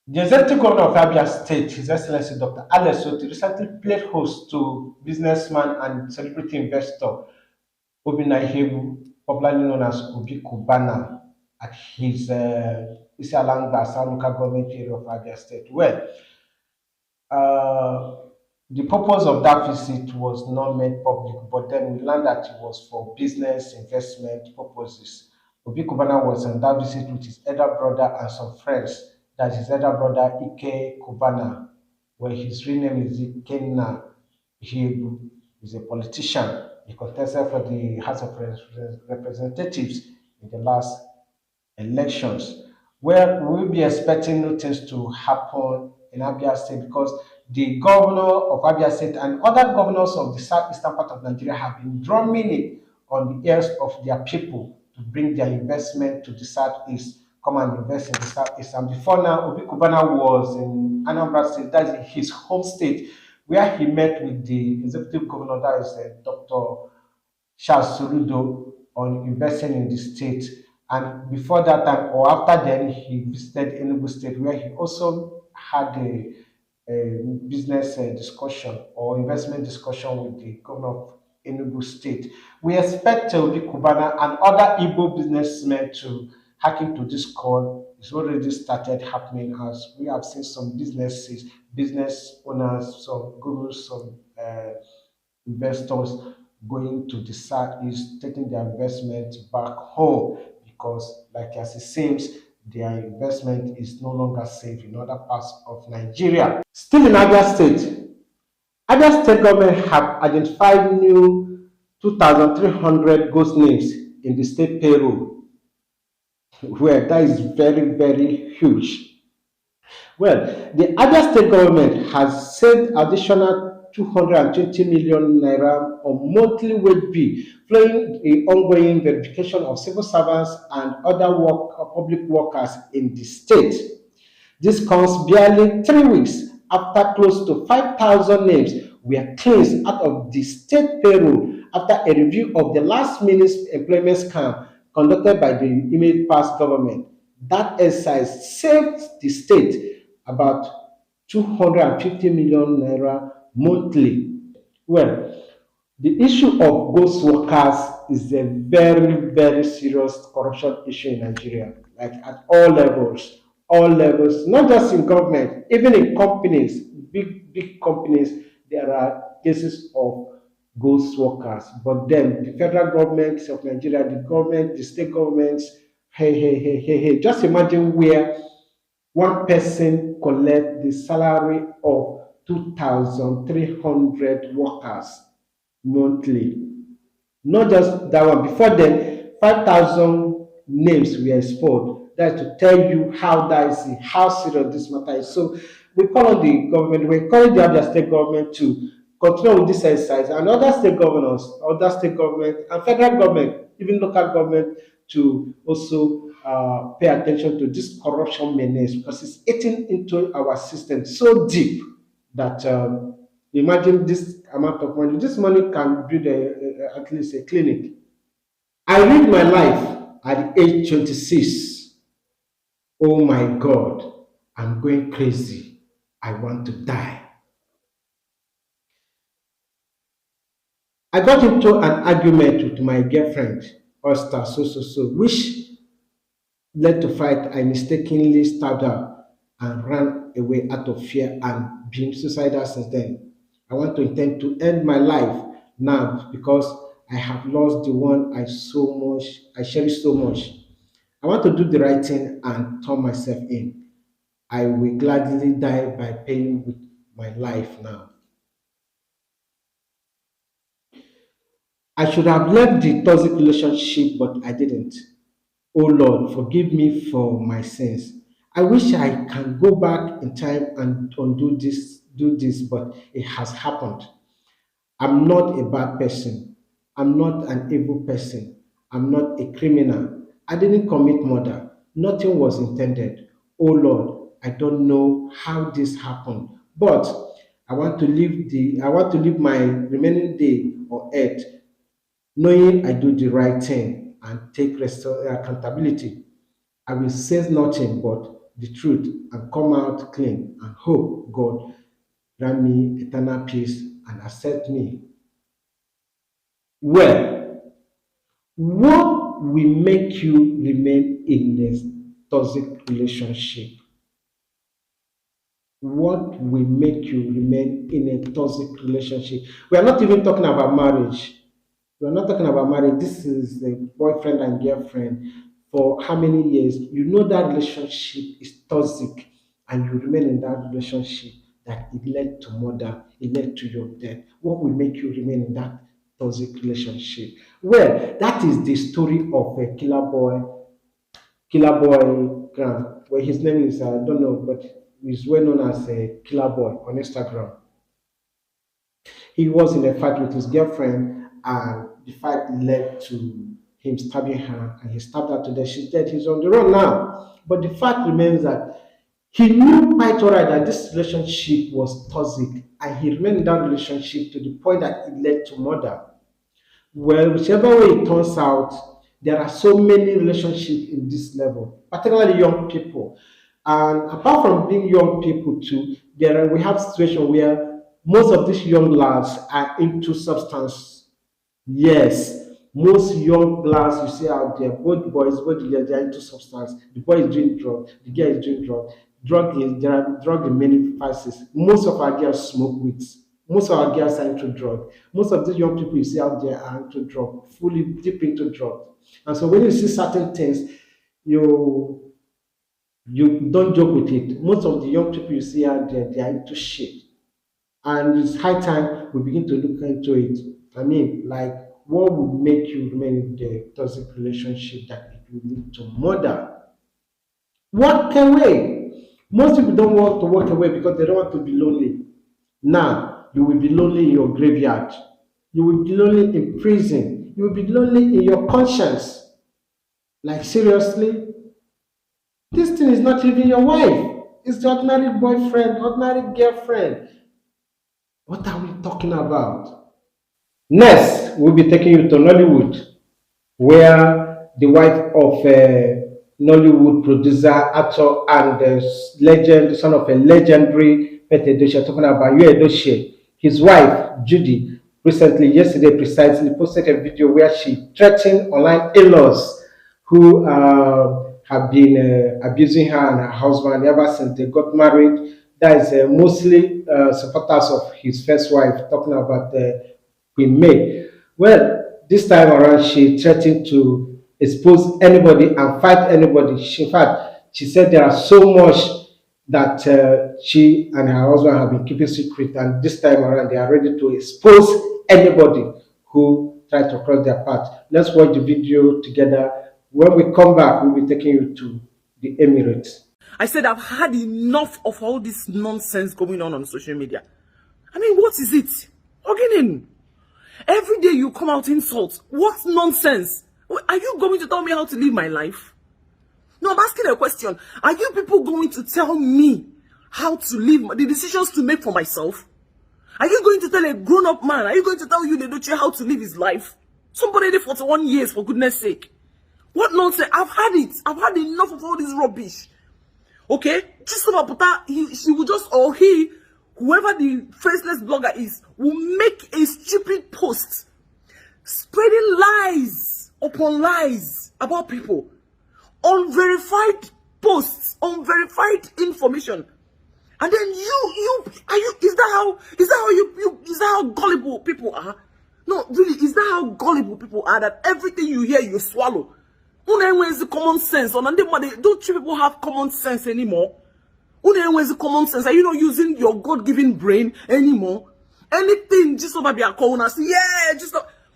The executive governor of Abia State, His Excellency Dr. Alex Otti, recently played host to businessman and celebrity investor Obi popularly known as Obi Cubana, at his Isialanga local government area of Abia State. Well, uh, the purpose of that visit was not made public, but then we learned that it was for business investment purposes. Obi Kubana was on that visit with his elder brother and some friends. That's his elder brother Ike Kubana, where his real name is Ikenna Hebu. He's a politician. He contested for the House of Representatives in the last elections, where we will be expecting new things to happen in Abia State because the governor of Abia State and other governors of the southeastern part of Nigeria have been drumming it on the ears of their people to bring their investment to the southeast, come and invest in the southeast. And before now, Obi Kubana was in Anambra State, that's his home state, where he met with the executive governor, that is Dr. Charles Soludo, on investing in the state. And before that time, or after then, he visited Enugu State, where he also had a business discussion or investment discussion with the governor of Enugu State. We expect Obi Kubana and other Igbo businessmen to hack into this call. It's already started happening as we have seen some businesses, business owners, some gurus, some investors going to the southeast, taking their investment back home because, like as it seems, their investment is no longer safe in other parts of Nigeria. Still in Abia State, Abia State government have identified new 2,300 ghost names in the state payroll, where that is very, very huge. Well, the Abia state government has sent additional 220 million naira on monthly wage bill, following the ongoing verification of civil servants and other public workers in the state. This comes barely 3 weeks after close to 5,000 names were cleansed out of the state payroll after a review of the last minute employment scam conducted by the immediate past government. That exercise saved the state about 250 million naira monthly. Well, the issue of ghost workers is a very, very serious corruption issue in Nigeria, like at all levels, not just in government, even in companies, big, big companies, there are cases of ghost workers. But then the federal government of Nigeria, the government, the state governments, hey, just imagine where one person collect the salary of 2,300 workers monthly. Not just that one. Before then, 5,000 names were exposed. That's to tell you how that is, how serious this matter is. So we call on the government, we call the other state government to continue with this exercise, and other state governors, other state government, and federal government, even local government, to also pay attention to this corruption menace because it's eating into our system so deep that imagine this amount of money. This money can build at least a clinic. I read my life at age 26. Oh my God, I'm going crazy. I want to die. I got into an argument with my girlfriend, Oster, which led to fight. I mistakenly stabbed her and ran away out of fear and been suicidal since then. I want to intend to end my life now because I have lost the one I cherish so much. I want to do the right thing and turn myself in. I will gladly die by paying with my life now. I should have left the toxic relationship, but I didn't. Oh Lord, forgive me for my sins. I wish I can go back in time and undo this, do this, but it has happened. I'm not a bad person. I'm not an evil person. I'm not a criminal. I didn't commit murder. Nothing was intended. Oh Lord, I don't know how this happened, but I want to live my remaining day on earth knowing I do the right thing and take accountability. I will say nothing but the truth and come out clean and hope God grant me eternal peace and accept me. Well, what will make you remain in a toxic relationship? What will make you remain in a toxic relationship? We are not even talking about marriage. We are not talking about marriage. This is a boyfriend and girlfriend for how many years? You know that relationship is toxic and you remain in that relationship that it led to murder, it led to your death. What will make you remain in that toxic relationship? Well, that is the story of a Killer Boy Graham. Well, his name is, I don't know, but he's well known as a Killer Boy on Instagram. He was in a fight with his girlfriend, and the fight led to him stabbing her, and he stabbed her to death. She's dead. He's on the run now. But the fact remains that he knew quite alright that this relationship was toxic, and he remained in that relationship to the point that it led to murder. Well, whichever way it turns out, there are so many relationships in this level, particularly young people. And apart from being young people too, we have situations where most of these young lads are into substance. Yes, most young lads you see out there, both boys, both girls, they are into substance. The boy is doing drug, the girl is doing drug. There are drug in many faces. Most of our girls smoke weed. Most of our girls are into drug. Most of the young people you see out there are into drug, fully deep into drug. And so when you see certain things, you you don't joke with it. Most of the young people you see out there, they are into shit. And it's high time we begin to look into it. I mean, like, what would make you remain in the toxic relationship that it will lead to murder? Walk away. Most people don't want to walk away because they don't want to be lonely. Now, you will be lonely in your graveyard. You will be lonely in prison. You will be lonely in your conscience. Like, seriously? This thing is not even your wife. It's the ordinary boyfriend, ordinary girlfriend. What are we talking about? Next, we'll be taking you to Nollywood, where the wife of a Nollywood producer, actor, and legend, son of a legendary Pet Edochie, talking about you Edochie, his wife, Judy, recently, yesterday precisely, posted a video where she threatened online in-laws who have been abusing her and her husband ever since they got married. That is mostly supporters of his first wife, talking about Queen May. Well, this time around, she threatened to expose anybody and fight anybody. In fact, she said there are so much that she and her husband have been keeping secret, and this time around, they are ready to expose anybody who try to cross their path. Let's watch the video together. When we come back, we'll be taking you to the Emirates. I said I've had enough of all this nonsense going on social media. I mean, what is it? Again, every day you come out insults. What nonsense? Are you going to tell me how to live my life? No, I'm asking a question. Are you people going to tell me how to live, the decisions to make for myself? Are you going to tell a grown-up man? Are you going to tell you Edochie how to live his life? Somebody did 41 years, for goodness sake. What nonsense? I've had it. I've had enough of all this rubbish. Okay? Just about that, she will just, or he, whoever the faceless blogger is, will make a stupid post spreading lies upon lies about people, unverified posts, unverified information, and then is that how is that how gullible people are? No, really, is that how gullible people are, that everything you hear you swallow? Where's the common sense? Don't you people have common sense anymore? Where's the common sense? Are you not using your God-given brain anymore? Anything just over be a corner. Yeah,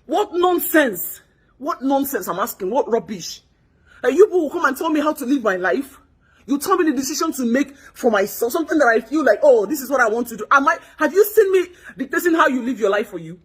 what nonsense? What nonsense? I'm asking. What rubbish? You people will come and tell me how to live my life. You tell me the decision to make for myself, something that I feel like, oh, this is what I want to do. Have you seen me dictating how you live your life for you?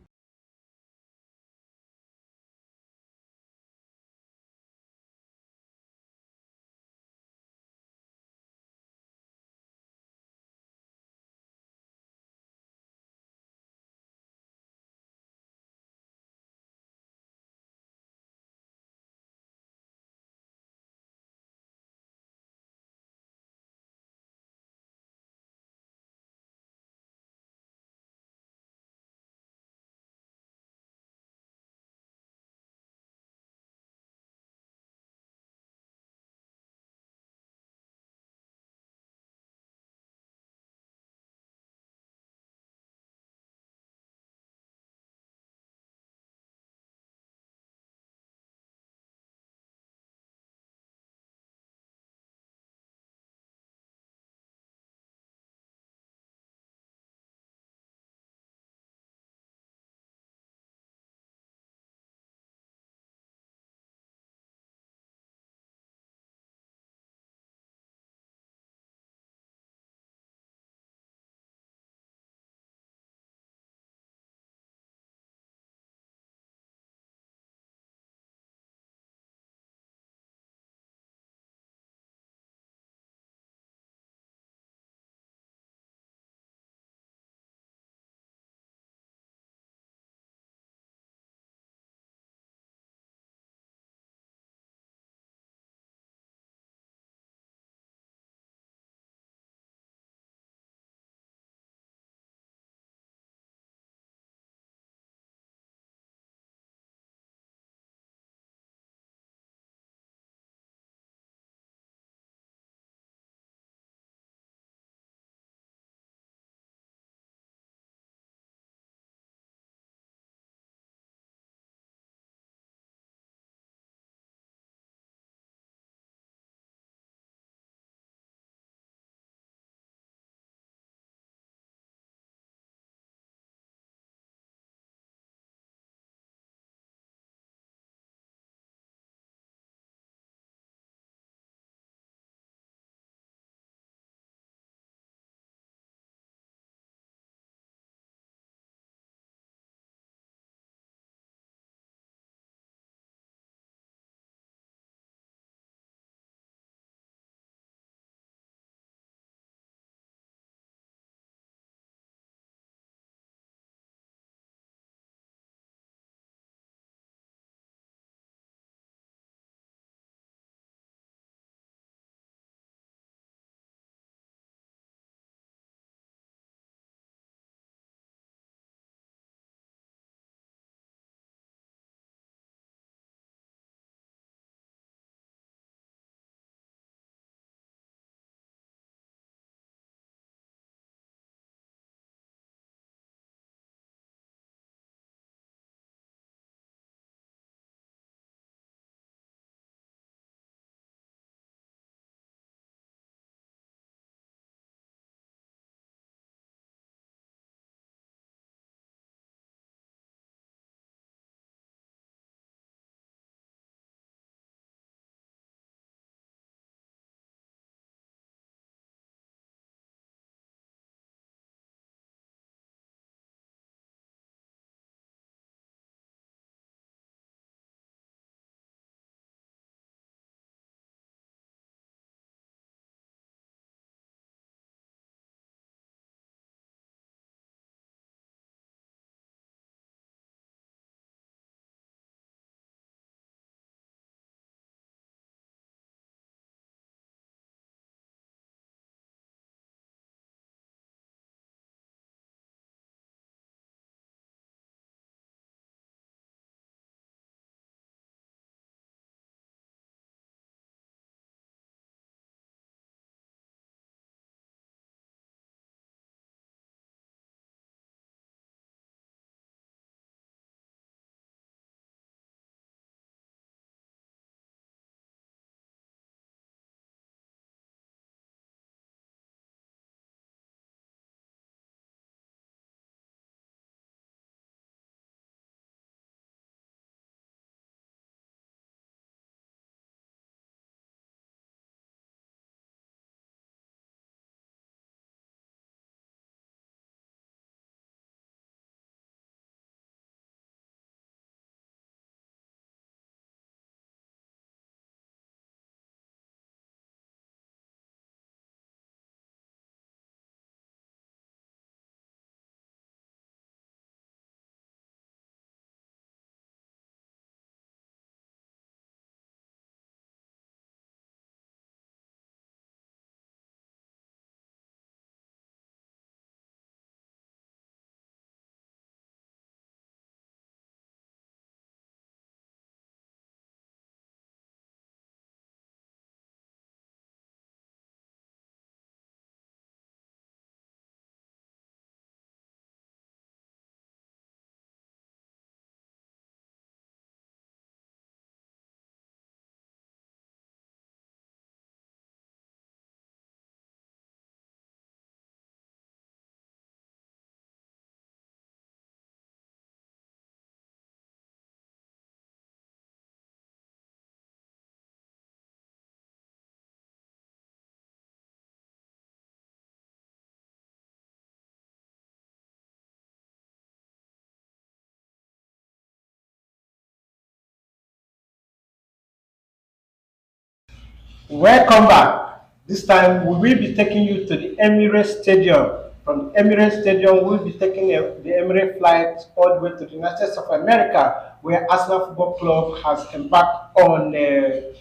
Welcome back. This time we will be taking you to the Emirates Stadium. From the Emirates Stadium, we'll be taking the Emirates flight all the way to the United States of America, where Arsenal Football Club has embarked on a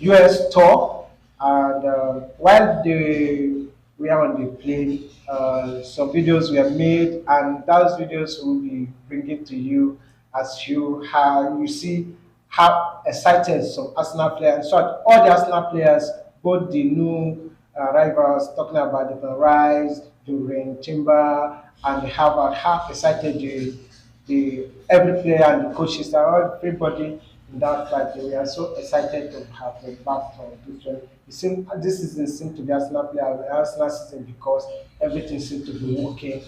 US tour. And while we are on the plane, some videos were made, and those videos will be bringing to you as you see how excited some Arsenal players, so all the Arsenal players, both the new rivals, talking about the Rice, Duran Timber, and the Harvard, how excited the every player and the coaches are, everybody in that fight. We are so excited to have them back from this one. It seems this season seems to be Arsenal player, Arsenal season, because everything seems to be working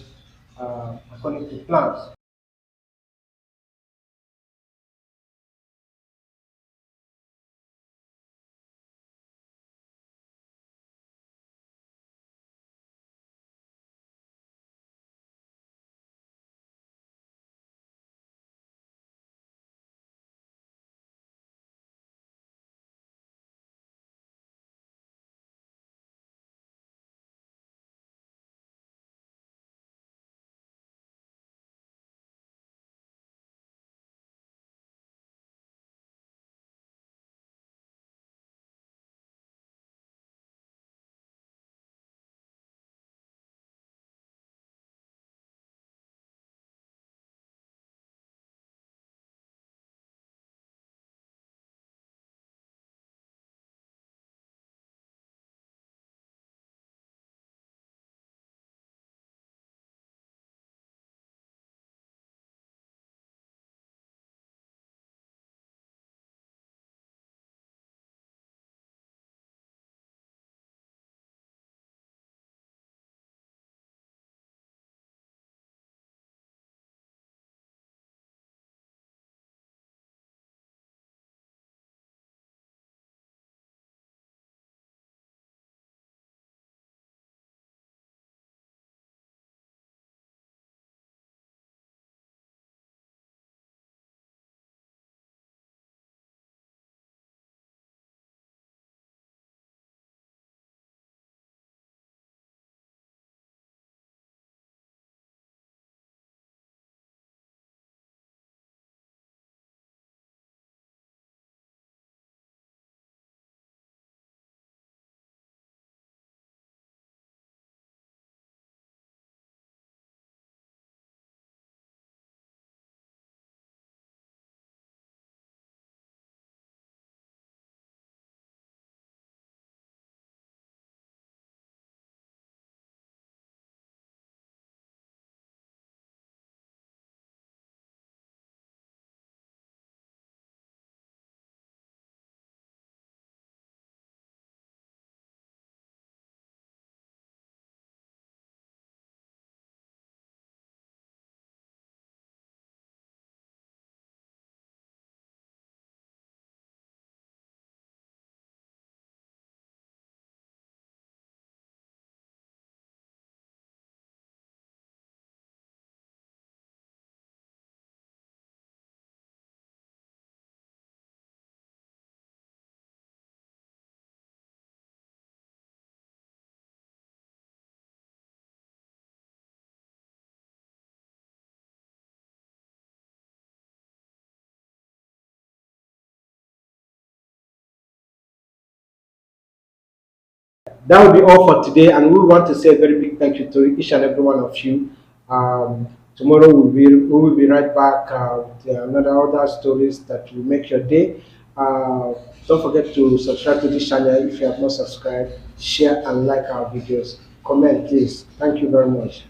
according to plans. That will be all for today, and we want to say a very big thank you to each and every one of you. Tomorrow we will be right back with another other stories that will make your day. Don't forget to subscribe to this channel if you have not subscribed. Share and like our videos. Comment, please. Thank you very much.